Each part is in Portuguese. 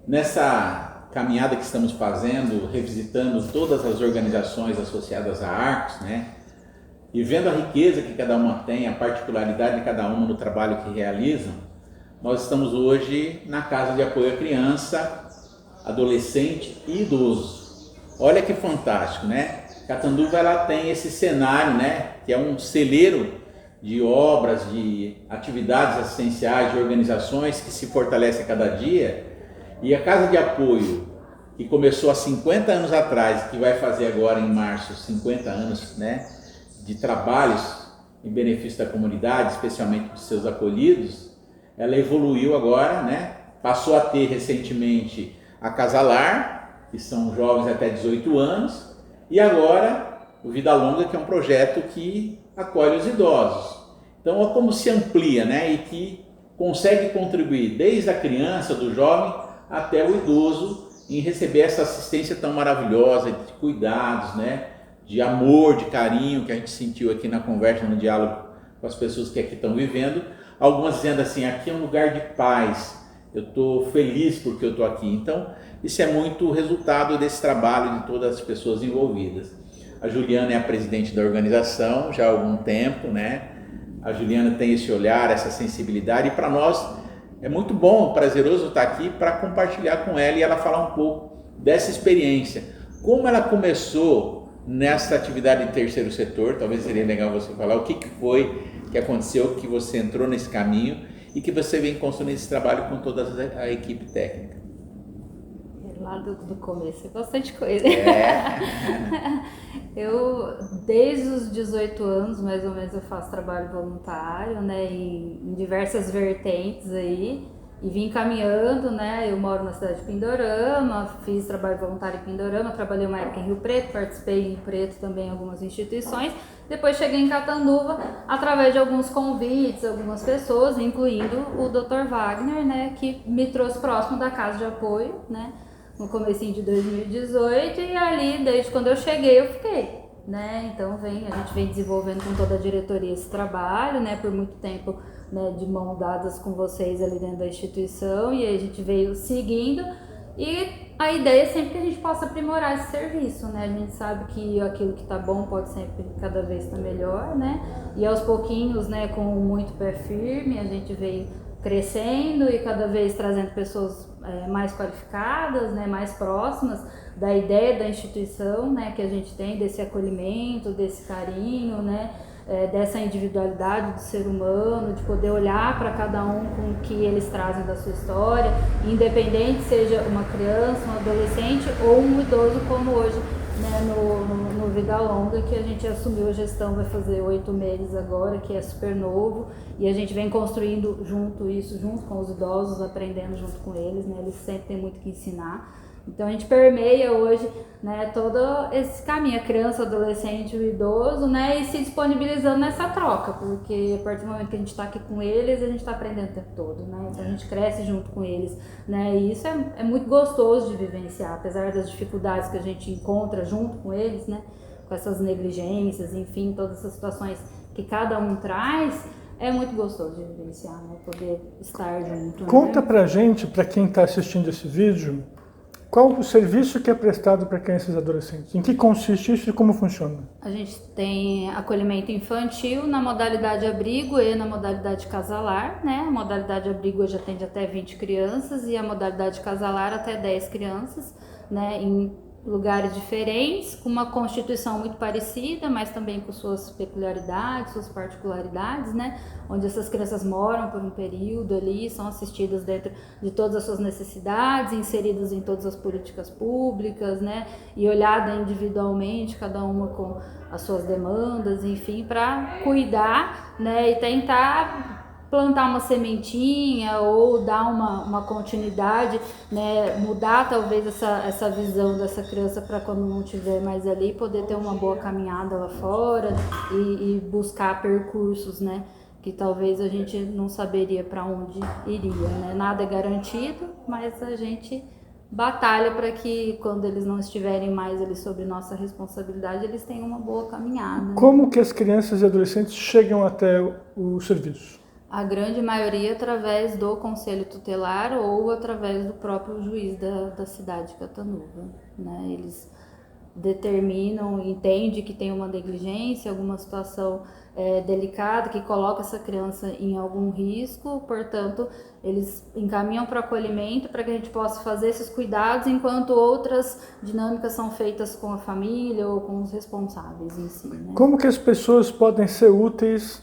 Nessa caminhada que estamos fazendo, revisitando todas as organizações associadas a Arcos, né? E vendo a riqueza que cada uma tem, a particularidade de cada uma no trabalho que realizam, nós estamos hoje na Casa de Apoio à Criança, Adolescente e Idoso. Olha que fantástico, né? Catanduva ela tem esse cenário, né? Que é um celeiro de obras, de atividades assistenciais, de organizações que se fortalecem a cada dia. E a Casa de Apoio, que começou há 50 anos atrás, que vai fazer agora em março 50 anos, né, de trabalhos em benefício da comunidade, especialmente dos seus acolhidos, ela evoluiu agora, né, passou a ter recentemente a Casa Lar, que são jovens até 18 anos, e agora o Vida Longa, que é um projeto que acolhe os idosos. Então, olha como se amplia, né, e que consegue contribuir desde a criança, do jovem, até o idoso em receber essa assistência tão maravilhosa, de cuidados, né? De amor, de carinho que a gente sentiu aqui na conversa, no diálogo com as pessoas que aqui estão vivendo. Algumas dizendo assim, aqui é um lugar de paz, eu estou feliz porque eu estou aqui. Então, isso é muito resultado desse trabalho de todas as pessoas envolvidas. A Juliana é a presidente da organização já há algum tempo, né? A Juliana tem esse olhar, essa sensibilidade, e para nós é muito bom, prazeroso estar aqui para compartilhar com ela e ela falar um pouco dessa experiência. Como ela começou nessa atividade de terceiro setor, talvez seria legal você falar o que foi que aconteceu, que você entrou nesse caminho e que você vem construindo esse trabalho com toda a equipe técnica. Lá do começo, é bastante coisa. Eu, desde os 18 anos, mais ou menos, eu faço trabalho voluntário, né, em diversas vertentes aí, e vim caminhando, né, eu moro na cidade de Pindorama, fiz trabalho voluntário em Pindorama, trabalhei uma época em Rio Preto, participei em Rio Preto também em algumas instituições, depois cheguei em Catanduva através de alguns convites, algumas pessoas, incluindo o Dr. Wagner, né, que me trouxe próximo da Casa de Apoio, né, no comecinho de 2018, e ali, desde quando eu cheguei, eu fiquei, né? Então a gente vem desenvolvendo com toda a diretoria esse trabalho, né? Por muito tempo, né, de mão dadas com vocês ali dentro da instituição, e aí a gente veio seguindo, e a ideia é sempre que a gente possa aprimorar esse serviço, né? A gente sabe que aquilo que tá bom pode sempre cada vez estar melhor, né? E aos pouquinhos, né, com muito pé firme, a gente veio crescendo e cada vez trazendo pessoas mais qualificadas, né, mais próximas da ideia da instituição, né, que a gente tem, desse acolhimento, desse carinho, né, dessa individualidade do ser humano, de poder olhar para cada um com o que eles trazem da sua história, independente seja uma criança, um adolescente ou um idoso, como hoje, né, no Vida Longa, que a gente assumiu a gestão, vai fazer 8 meses agora, que é super novo, e a gente vem construindo junto com os idosos, aprendendo junto com eles, né, eles sempre têm muito que ensinar. Então a gente permeia hoje, né, todo esse caminho, a criança, o adolescente, o idoso, né, e se disponibilizando nessa troca, porque a partir do momento que a gente está aqui com eles, a gente está aprendendo o tempo todo, né, então a gente cresce junto com eles, né, e isso é muito gostoso de vivenciar, apesar das dificuldades que a gente encontra junto com eles, né, com essas negligências, enfim, todas essas situações que cada um traz, é muito gostoso de vivenciar, né, poder estar junto. Conta pra gente, para quem está assistindo esse vídeo, qual o serviço que é prestado para crianças e adolescentes? Em que consiste isso e como funciona? A gente tem acolhimento infantil na modalidade abrigo e na modalidade casalar, né? A modalidade abrigo hoje atende até 20 crianças e a modalidade casalar até 10 crianças, né? Em lugares diferentes, com uma constituição muito parecida, mas também com suas peculiaridades, suas particularidades, né? Onde essas crianças moram por um período ali, são assistidas dentro de todas as suas necessidades, inseridas em todas as políticas públicas, né? E olhada individualmente, cada uma com as suas demandas, enfim, para cuidar, né? E tentar plantar uma sementinha ou dar uma continuidade, né, mudar talvez essa visão dessa criança para quando não estiver mais ali, poder ter uma boa caminhada lá fora e buscar percursos, né, que talvez a gente não saberia para onde iria, né? Nada é garantido, mas a gente batalha para que quando eles não estiverem mais ali sob nossa responsabilidade, eles tenham uma boa caminhada. Como que as crianças e adolescentes chegam até o serviço? A grande maioria através do conselho tutelar ou através do próprio juiz da cidade de Catanduva, né? Eles determinam, entende que tem uma negligência, alguma situação delicada que coloca essa criança em algum risco, portanto, eles encaminham para acolhimento para que a gente possa fazer esses cuidados, enquanto outras dinâmicas são feitas com a família ou com os responsáveis em si, né? Como que as pessoas podem ser úteis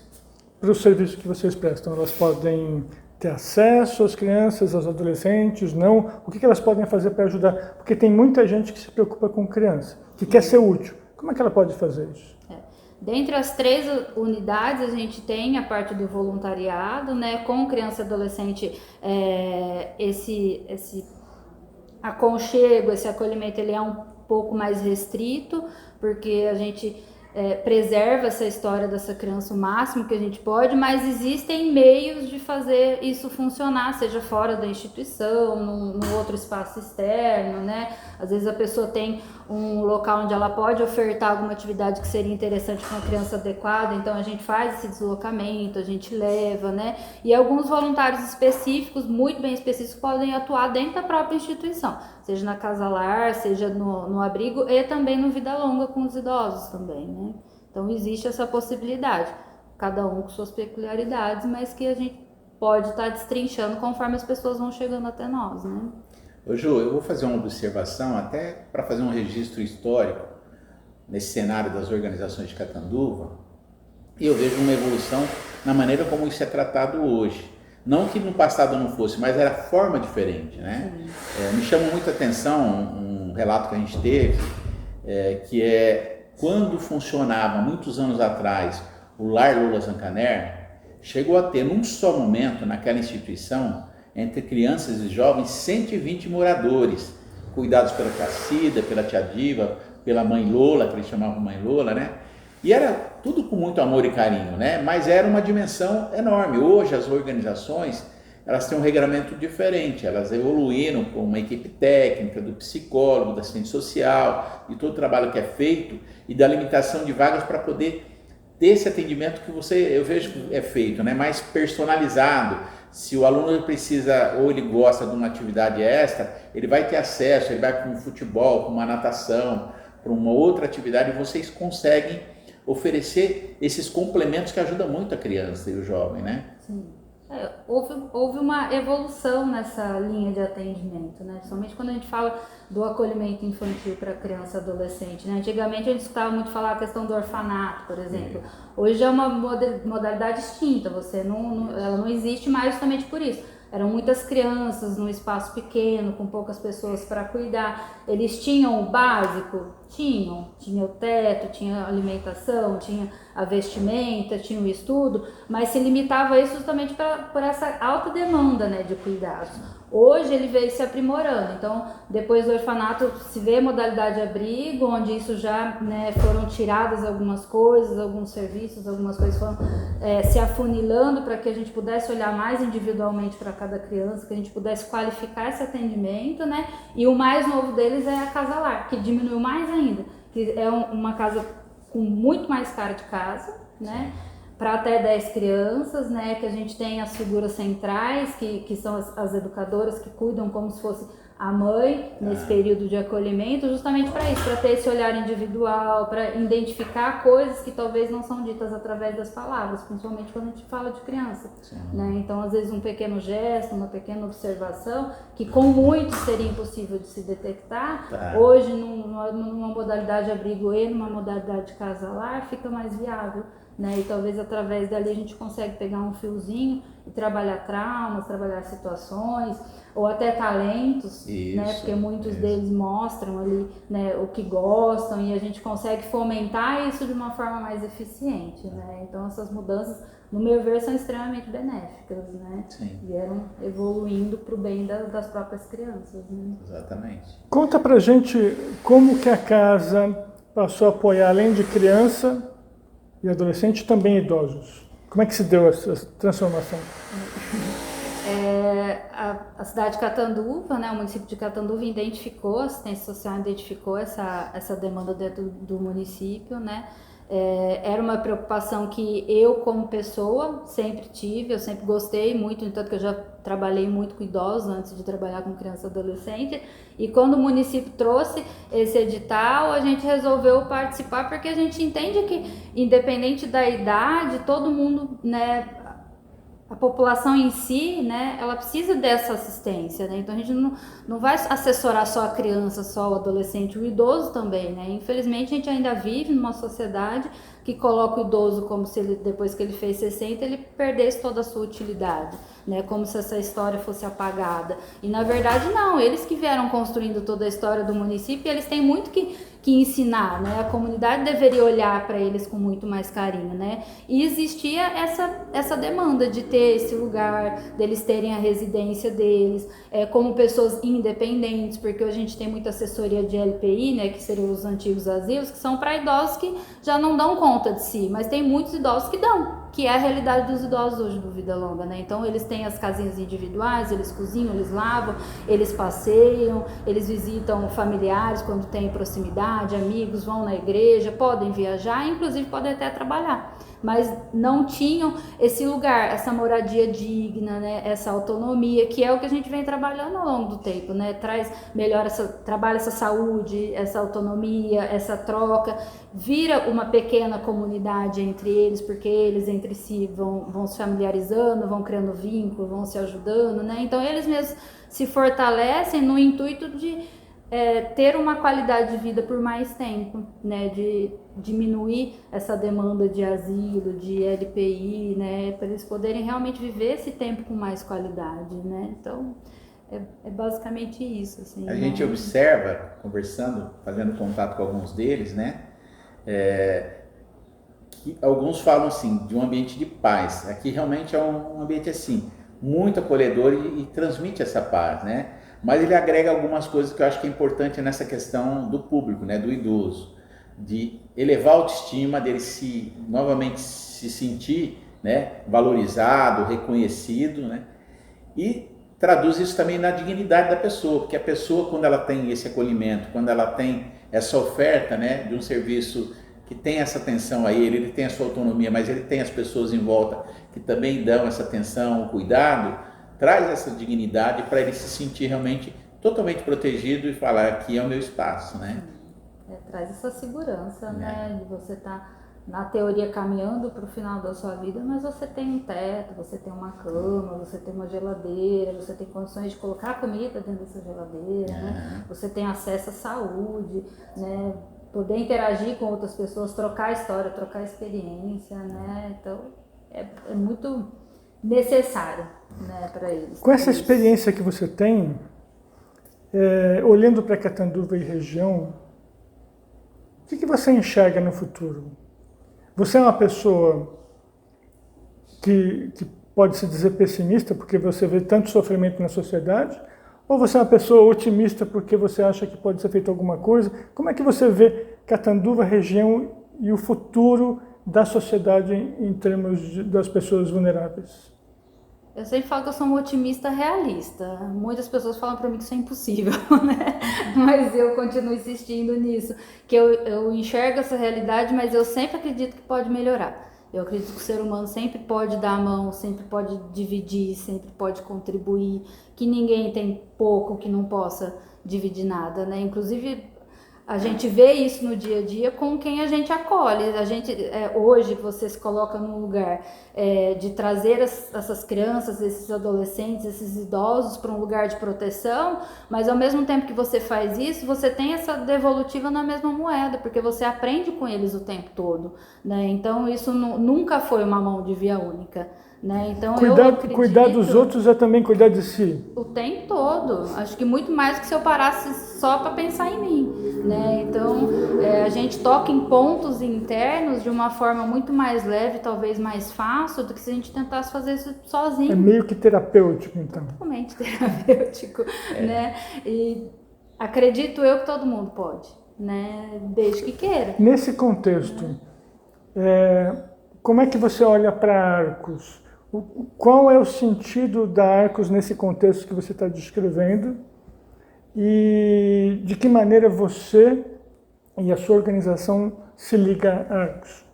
para o serviço que vocês prestam? Elas podem ter acesso às crianças, aos adolescentes, não? O que elas podem fazer para ajudar? Porque tem muita gente que se preocupa com criança, que quer ser útil. Como é que ela pode fazer isso? Dentre as 3 unidades, a gente tem a parte do voluntariado, né? Com criança e adolescente, esse aconchego, esse acolhimento, ele é um pouco mais restrito, porque a gente preserva essa história dessa criança o máximo que a gente pode, mas existem meios de fazer isso funcionar, seja fora da instituição, num outro espaço externo, né? Às vezes a pessoa tem um local onde ela pode ofertar alguma atividade que seria interessante para uma criança adequada, então a gente faz esse deslocamento, a gente leva, né? E alguns voluntários específicos, muito bem específicos, podem atuar dentro da própria instituição, seja na Casa Lar, seja no abrigo e também no Vida Longa com os idosos também, né? Então existe essa possibilidade, cada um com suas peculiaridades, mas que a gente pode estar destrinchando conforme as pessoas vão chegando até nós, né? Ô Ju, eu vou fazer uma observação até para fazer um registro histórico nesse cenário das organizações de Catanduva, e eu vejo uma evolução na maneira como isso é tratado hoje. Não que no passado não fosse, mas era forma diferente, né? Me chama muita atenção um relato que a gente teve, que é quando funcionava, muitos anos atrás, o Lar Lola Zancanner, chegou a ter, num só momento, naquela instituição, entre crianças e jovens, 120 moradores, cuidados pela Cacida, pela tia Diva, pela mãe Lola, que eles chamavam mãe Lola, né? E era tudo com muito amor e carinho, né? Mas era uma dimensão enorme. Hoje as organizações, elas têm um regramento diferente, elas evoluíram com uma equipe técnica, do psicólogo, da assistente social, de todo o trabalho que é feito e da limitação de vagas para poder ter esse atendimento que eu vejo que é feito, né? Mais personalizado. Se o aluno precisa ou ele gosta de uma atividade extra, ele vai ter acesso, ele vai para um futebol, para uma natação, para uma outra atividade, e vocês conseguem oferecer esses complementos que ajudam muito a criança e o jovem, né? Sim. Houve uma evolução nessa linha de atendimento, né? Principalmente quando a gente fala do acolhimento infantil para criança e adolescente, né? Antigamente a gente escutava muito falar a questão do orfanato, por exemplo. Hoje é uma modalidade extinta, ela não existe mais justamente por isso. Eram muitas crianças num espaço pequeno, com poucas pessoas para cuidar. Eles tinham o básico? Tinha o teto, tinha a alimentação, tinha a vestimenta, tinha o estudo, mas se limitava a isso justamente por essa alta demanda, né, de cuidados. Hoje ele veio se aprimorando, então depois do orfanato se vê a modalidade abrigo, onde isso já, né, foram tiradas algumas coisas, alguns serviços, algumas coisas foram se afunilando para que a gente pudesse olhar mais individualmente para cada criança, que a gente pudesse qualificar esse atendimento, né? E o mais novo deles é a Casa Lar, que diminuiu mais ainda, que é uma casa com muito mais cara de casa, né? Para até 10 crianças, né? Que a gente tem as figuras centrais, que são as educadoras que cuidam como se fosse a mãe nesse período de acolhimento, justamente para isso, para ter esse olhar individual, para identificar coisas que talvez não são ditas através das palavras, principalmente quando a gente fala de criança, né? Então, às vezes um pequeno gesto, uma pequena observação, que com muitos seria impossível de se detectar, hoje numa modalidade abrigo e numa modalidade de casa-lar fica mais viável, né? E talvez através dali a gente consegue pegar um fiozinho e trabalhar traumas, trabalhar situações, ou até talentos, né? Porque muitos deles mostram ali, né, o que gostam, e a gente consegue fomentar isso de uma forma mais eficiente, né? Então essas mudanças, no meu ver, são extremamente benéficas, né? Vieram evoluindo para o bem das próprias crianças, né? Exatamente. Conta pra gente como que a casa passou a apoiar, além de criança e adolescente, também idosos. Como é que se deu essa transformação? A cidade de Catanduva, né, o município de Catanduva identificou, a assistência social identificou essa demanda dentro do município, né? Era uma preocupação que eu, como pessoa, sempre tive, eu sempre gostei muito, tanto que eu já trabalhei muito com idosos antes de trabalhar com criança e adolescente. E quando o município trouxe esse edital, a gente resolveu participar, porque a gente entende que, independente da idade, todo mundo, né, a população em si, né, ela precisa dessa assistência, né? Então a gente não vai assessorar só a criança, só o adolescente, o idoso também, né? Infelizmente a gente ainda vive numa sociedade que coloca o idoso como se ele, depois que ele fez 60, ele perdesse toda a sua utilidade, né? Como se essa história fosse apagada. E na verdade não, eles que vieram construindo toda a história do município, eles têm muito que ensinar, né? A comunidade deveria olhar para eles com muito mais carinho, né? E existia essa demanda de ter esse lugar, deles terem a residência deles, como pessoas independentes, porque hoje a gente tem muita assessoria de LPI, né? Que seriam os antigos asilos, que são para idosos que já não dão conta de si, mas tem muitos idosos que dão, que é a realidade dos idosos hoje do Vida Longa, né? Então eles têm as casinhas individuais, eles cozinham, eles lavam, eles passeiam, eles visitam familiares quando tem proximidade, amigos, vão na igreja, podem viajar, inclusive podem até trabalhar, mas não tinham esse lugar, essa moradia digna, né? Essa autonomia, que é o que a gente vem trabalhando ao longo do tempo, né? Traz melhor trabalha essa saúde, essa autonomia, essa troca, vira uma pequena comunidade entre eles, porque eles entre si vão se familiarizando, vão criando vínculo, vão se ajudando, né? Então eles mesmos se fortalecem no intuito de ter uma qualidade de vida por mais tempo, né? De diminuir essa demanda de asilo, de LPI, né? Para eles poderem realmente viver esse tempo com mais qualidade, né? Então é basicamente isso, assim. A gente observa, conversando, fazendo contato com alguns deles, né? Que alguns falam assim de um ambiente de paz. Aqui realmente é um ambiente assim muito acolhedor e transmite essa paz, né? Mas ele agrega algumas coisas que eu acho que é importante nessa questão do público, né? Do idoso, de elevar a autoestima dele, novamente se sentir, né? Valorizado, reconhecido, né? E traduz isso também na dignidade da pessoa, porque a pessoa, quando ela tem esse acolhimento, quando ela tem essa oferta, né, de um serviço que tem essa atenção a ele tem a sua autonomia, mas ele tem as pessoas em volta que também dão essa atenção, o cuidado, traz essa dignidade para ele se sentir realmente totalmente protegido e falar: aqui é o meu espaço, né? Traz essa segurança, né, de você estar na teoria caminhando para o final da sua vida, mas você tem um teto, você tem uma cama, você tem uma geladeira, você tem condições de colocar comida dentro dessa geladeira, né? Você tem acesso à saúde, né? Poder interagir com outras pessoas, trocar história, trocar experiência, né? Então é muito necessário, né, para eles. Com essa experiência que você tem, olhando para Catanduva e região, o que você enxerga no futuro? Você é uma pessoa que pode se dizer pessimista porque você vê tanto sofrimento na sociedade? Ou você é uma pessoa otimista porque você acha que pode ser feito alguma coisa? Como é que você vê Catanduva, região e o futuro da sociedade em termos das pessoas vulneráveis? Eu sempre falo que eu sou uma otimista realista. Muitas pessoas falam para mim que isso é impossível, né? Mas eu continuo insistindo nisso, que eu enxergo essa realidade, mas eu sempre acredito que pode melhorar. Eu acredito que o ser humano sempre pode dar a mão, sempre pode dividir, sempre pode contribuir, que ninguém tem pouco que não possa dividir nada, né? Inclusive, a gente vê isso no dia a dia com quem a gente acolhe. A gente, hoje, você se coloca num lugar de trazer essas crianças, esses adolescentes, esses idosos para um lugar de proteção, mas ao mesmo tempo que você faz isso, você tem essa devolutiva na mesma moeda, porque você aprende com eles o tempo todo, né? Então, isso nunca foi uma mão de via única. Né? Então, cuidar dos outros é também cuidar de si. O tempo todo. Acho que muito mais que se eu parasse só para pensar em mim. Né? Então, a gente toca em pontos internos de uma forma muito mais leve, talvez mais fácil, do que se a gente tentasse fazer isso sozinho. É meio que terapêutico, então. Totalmente terapêutico. Né? E acredito eu que todo mundo pode, né? Desde que queira. Nesse contexto, como é que você olha para Arcos? Qual é o sentido da Arcos nesse contexto que você está descrevendo? E de que maneira você e a sua organização se liga a Arcos?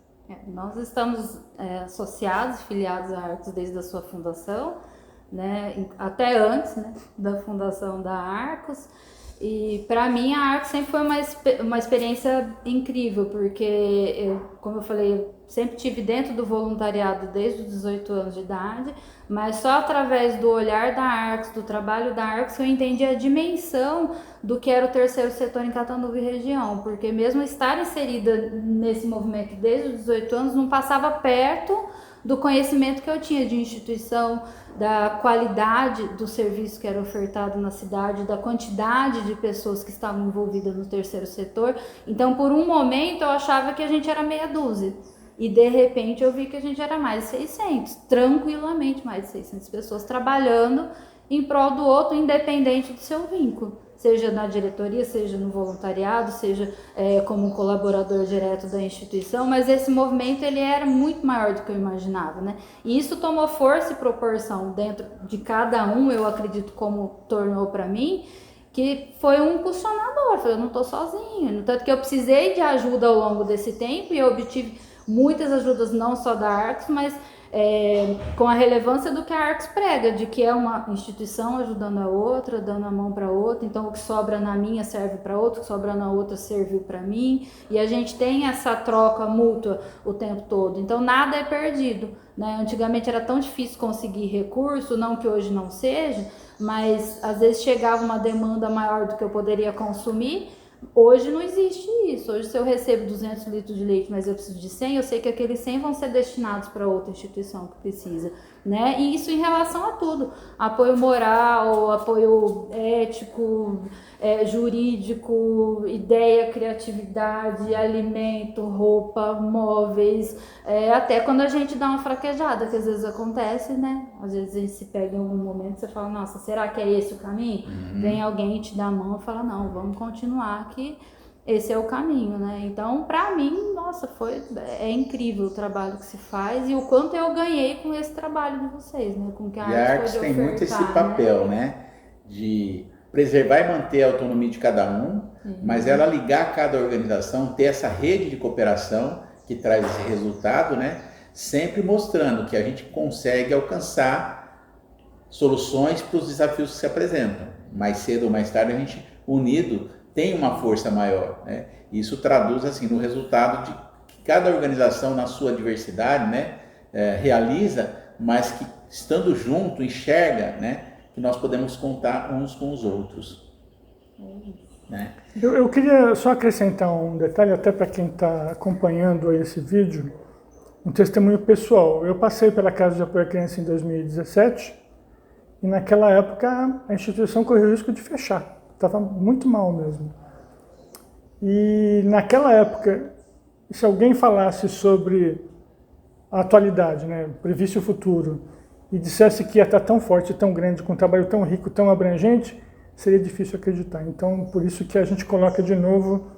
Nós estamos associados, filiados à Arcos desde a sua fundação, né, até antes, né, da fundação da Arcos. E para mim a Arcos sempre foi uma experiência incrível, porque como eu falei, eu sempre tive dentro do voluntariado desde os 18 anos de idade, mas só através do olhar da Arcos, do trabalho da Arcos, que eu entendi a dimensão do que era o terceiro setor em Catanduva e região, porque mesmo estar inserida nesse movimento desde os 18 anos, não passava perto do conhecimento que eu tinha de instituição, da qualidade do serviço que era ofertado na cidade, da quantidade de pessoas que estavam envolvidas no terceiro setor. Então, por um momento, eu achava que a gente era meia dúzia. E, de repente, eu vi que a gente era mais de 600, tranquilamente mais de 600 pessoas trabalhando em prol do outro, independente do seu vínculo. Seja na diretoria, seja no voluntariado, seja como um colaborador direto da instituição, mas esse movimento ele era muito maior do que eu imaginava, né? E isso tomou força e proporção dentro de cada um, eu acredito, como tornou para mim, que foi um impulsionador, eu não estou sozinho, tanto que eu precisei de ajuda ao longo desse tempo e eu obtive muitas ajudas, não só da Arcos, mas com a relevância do que a Arcos prega, de que é uma instituição ajudando a outra, dando a mão para outra, então o que sobra na minha serve para outra, o que sobra na outra serviu para mim, e a gente tem essa troca mútua o tempo todo, então nada é perdido, né? Antigamente era tão difícil conseguir recurso, não que hoje não seja, mas às vezes chegava uma demanda maior do que eu poderia consumir. Hoje não existe isso. Hoje, se eu recebo 200 litros de leite, mas eu preciso de 100, eu sei que aqueles 100 vão ser destinados para outra instituição que precisa, né? E isso em relação a tudo. Apoio moral, apoio ético, jurídico, ideia, criatividade, alimento, roupa, móveis, até quando a gente dá uma fraquejada, que às vezes acontece, né? Às vezes a gente se pega em algum momento, você fala, nossa, será que é esse o caminho? Vem alguém te dá a mão e fala, não, vamos continuar que esse é o caminho, né? Então, pra mim, nossa, é incrível o trabalho que se faz e o quanto eu ganhei com esse trabalho de vocês, né? Com que a Arcos tem muito esse papel, né? De preservar e manter a autonomia de cada um, mas ela ligar cada organização, ter essa rede de cooperação que traz esse resultado, né? Sempre mostrando que a gente consegue alcançar soluções para os desafios que se apresentam. Mais cedo ou mais tarde, a gente, unido, tem uma força maior, né? Isso traduz assim no resultado de que cada organização na sua diversidade, né, realiza, mas que estando junto enxerga, né, que nós podemos contar uns com os outros. Né? Eu queria só acrescentar um detalhe até para quem está acompanhando esse vídeo, um testemunho pessoal. Eu passei pela Casa de Apoio à Criança em 2017 e naquela época a instituição correu o risco de fechar. Estava muito mal mesmo. E naquela época, se alguém falasse sobre a atualidade, né, previsse o futuro, e dissesse que ia estar tão forte, tão grande, com um trabalho tão rico, tão abrangente, seria difícil acreditar. Então, por isso que a gente coloca de novo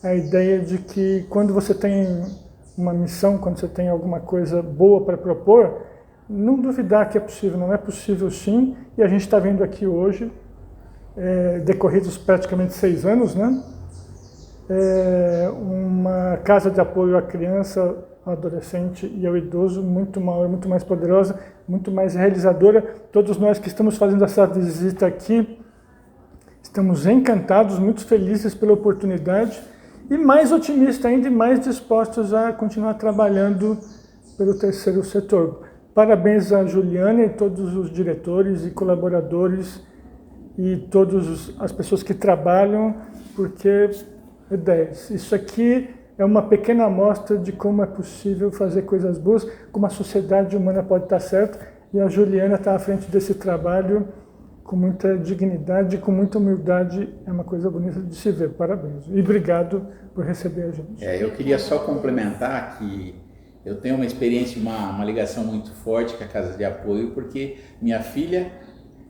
a ideia de que quando você tem uma missão, quando você tem alguma coisa boa para propor, não duvidar que é possível, não é possível sim, e a gente está vendo aqui hoje, decorridos praticamente 6 anos, né? Uma casa de apoio à criança, ao adolescente e ao idoso muito maior, muito mais poderosa, muito mais realizadora. Todos nós que estamos fazendo essa visita aqui, estamos encantados, muito felizes pela oportunidade e mais otimistas ainda e mais dispostos a continuar trabalhando pelo terceiro setor. Parabéns a Juliana e todos os diretores e colaboradores e todas as pessoas que trabalham, porque é 10. Isso aqui é uma pequena amostra de como é possível fazer coisas boas, como a sociedade humana pode estar certa, e a Juliana está à frente desse trabalho com muita dignidade, com muita humildade, é uma coisa bonita de se ver. Parabéns. E obrigado por receber a gente. Eu queria só complementar que eu tenho uma experiência, uma ligação muito forte com a Casa de Apoio, porque minha filha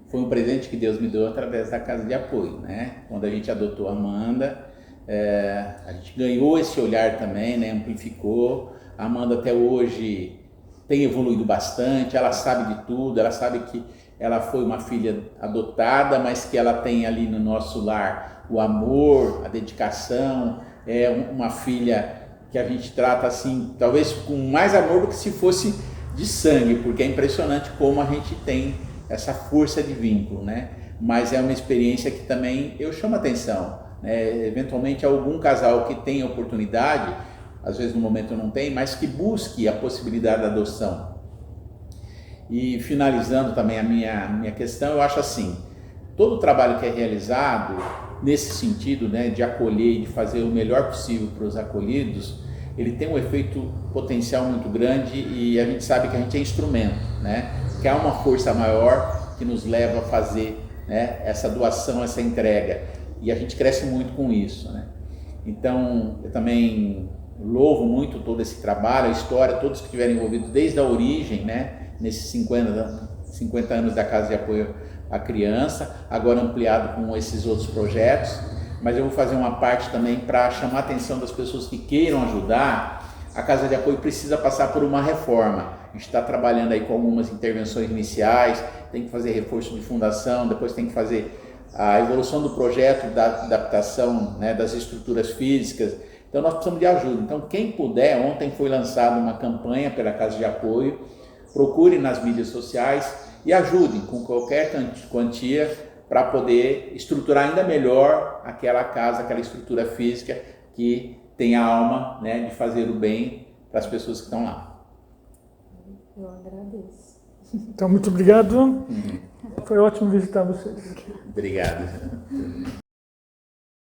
foi um presente que Deus me deu através da Casa de Apoio, né? Quando a gente adotou a Amanda, a gente ganhou esse olhar também, né? Amplificou. A Amanda até hoje tem evoluído bastante, ela sabe de tudo, ela sabe que ela foi uma filha adotada, mas que ela tem ali no nosso lar o amor, a dedicação, uma filha que a gente trata assim, talvez com mais amor do que se fosse de sangue, porque é impressionante como a gente tem essa força de vínculo, né? Mas é uma experiência que também eu chamo atenção, né? Eventualmente algum casal que tem oportunidade, às vezes no momento não tem, mas que busque a possibilidade da adoção. E finalizando também a minha questão, eu acho assim, todo o trabalho que é realizado nesse sentido, né, de acolher e de fazer o melhor possível para os acolhidos, ele tem um efeito potencial muito grande e a gente sabe que a gente é instrumento, né, que há uma força maior que nos leva a fazer, né, essa doação, essa entrega, e a gente cresce muito com isso, né. Então, eu também louvo muito todo esse trabalho, a história, todos que estiveram envolvidos desde a origem, né, nesses 50 anos da Casa de Apoio à Criança, agora ampliado com esses outros projetos, mas eu vou fazer uma parte também para chamar a atenção das pessoas que queiram ajudar. A Casa de Apoio precisa passar por uma reforma, a gente está trabalhando aí com algumas intervenções iniciais, tem que fazer reforço de fundação, depois tem que fazer a evolução do projeto da adaptação, né, das estruturas físicas, então nós precisamos de ajuda. Então quem puder, ontem foi lançada uma campanha pela Casa de Apoio, procure nas mídias sociais e ajudem com qualquer quantia para poder estruturar ainda melhor aquela casa, aquela estrutura física que tem a alma, né, de fazer o bem para as pessoas que estão lá. Eu agradeço. Então, muito obrigado. Foi ótimo visitar vocês. Obrigado.